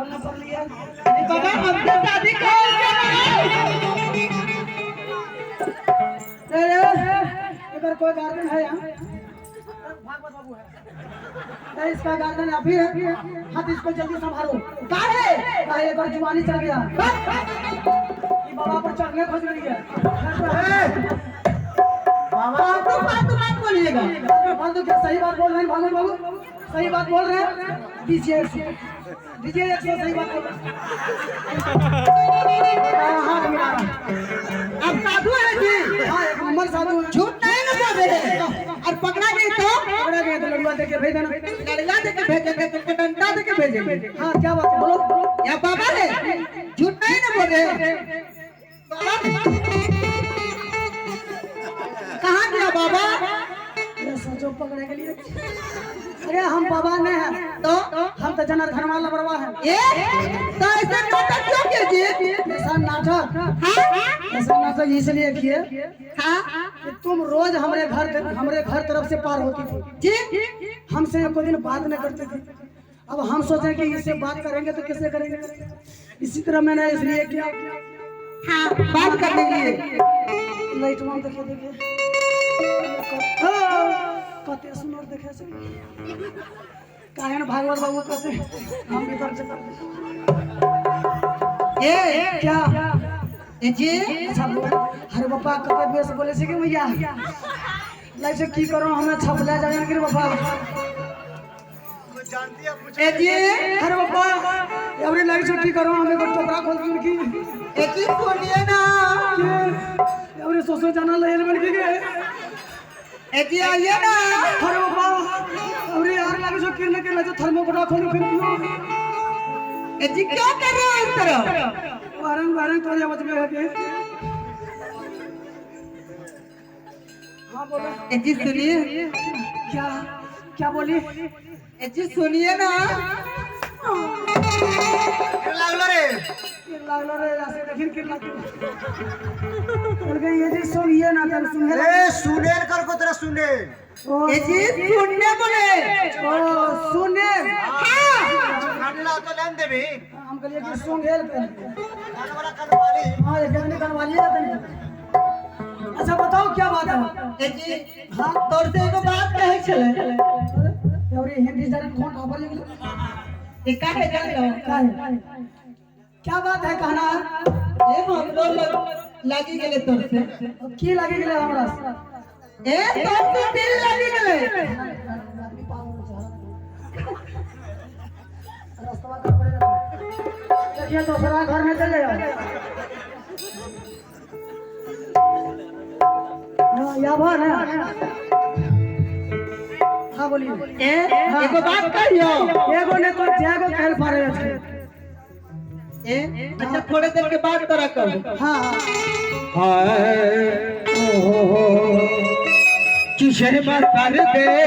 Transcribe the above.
भागना पड़ लिया। बाबा हमसे शादी करो। इधर कोई गार्डन है यहाँ? भागवत बाबू है नहीं, इसका गार्डन अभी है। हाथ इसको जल्दी संभालो। काहे एक बार जुबानी चल गया, ये बाबा पर चढ़ने खोज रही है। बाबा तो बात बोलिएगा। फालतू क्या सही बात बोल रहे हैं भागवत बाबू, सही बात बोल रहे हैं। दीजिए एक सही बात बोल रहे हैं। हाथ मिला अब साधु है जी। हाँ, एक नंबर साधु है। झूठ नहीं ना बोले। और पकड़ा गए तो लड़ुआ देके भेज देना। लड़िया देके भेजेंगे तो डंडा देके भेजेंगे। हाँ, क्या बात है बोलो। या बाबा ने झूठ नहीं ना बोले। कहाँ गया बाबा? ये सोचो पकड़े के लिए। अरे हम बाबा ने हैं तो हम तो जनार्दन वाला बड़वा है। ये तो ऐसे नाटक क्यों किए जी? ऐसा नाटक, हाँ ऐसा नाटक इसलिए किए हाँ कि तुम रोज हमारे घर तरफ से पार होती थी जी। हमसे कोई दिन बात नहीं करती थी। अब हम सोचे कि इससे बात करेंगे तो कैसे करेंगे, इसी तरह मैंने इसलिए किया। हाँ बात कर लेंगे। लाइट में देखिए कते सुनर देखे से काहे न भागवत बाबू कहते हम भीतर चल। ए क्या ए जी अच्छा अरे बापा कते बेस बोले से कि भैया लाइट से की करो हमें छपला जाए कि बापा ए जी अरे बापा अबरे लाइट से की करो हमें को टोकरा खोल के की एक ही सुनिए ना। अबरे सोचो जाना ले बन के गए। ए जी आइए ना। अरे बाबा अबरे यार लागे जो किरने के लगे थर्मोकोल खोल फिर दियो। ए जी क्या कर रहे हो इस तरह? वारंग तो आवाज में है के। हाँ बोलो। ए जी सुनिए। क्या क्या बोली? ए जी सुनिए ना। लागलो रे ऐसे देखिन कितना बोल ये जी सुन ये ना तब सुन ए सुने कर को तेरा सुने। ए जी सुनने बोले। ओ सुने। हाँ खाना तो लेन दे भी हम कहलिए कि सुन हेल पे खाना वाला करवाली। हां ये कहने करवाली है तनी। अच्छा बताओ क्या बात है? ए जी हाँ तोर से एगो बात कहे चले। और ये हिंदी जाने कौन खबर लगी? ये काहे जान लो क्या है? क्या बात है कहना? ए हम लोग लगी गेले तोर से। की लगी गेले हमरा? ए तोर से दिल लगी गेले। रास्ता का पड़ेगा। देखिए दूसरा घर में चले जाओ। हां या भर है। हाँ बोलिए। ए एगो बात कहियो। एगो ने तो जागो कहल पारे छै। ए अच्छा थोड़े देर के बाद तोरा कहूं। हाँ हाय ओ किशोर बात कर दे।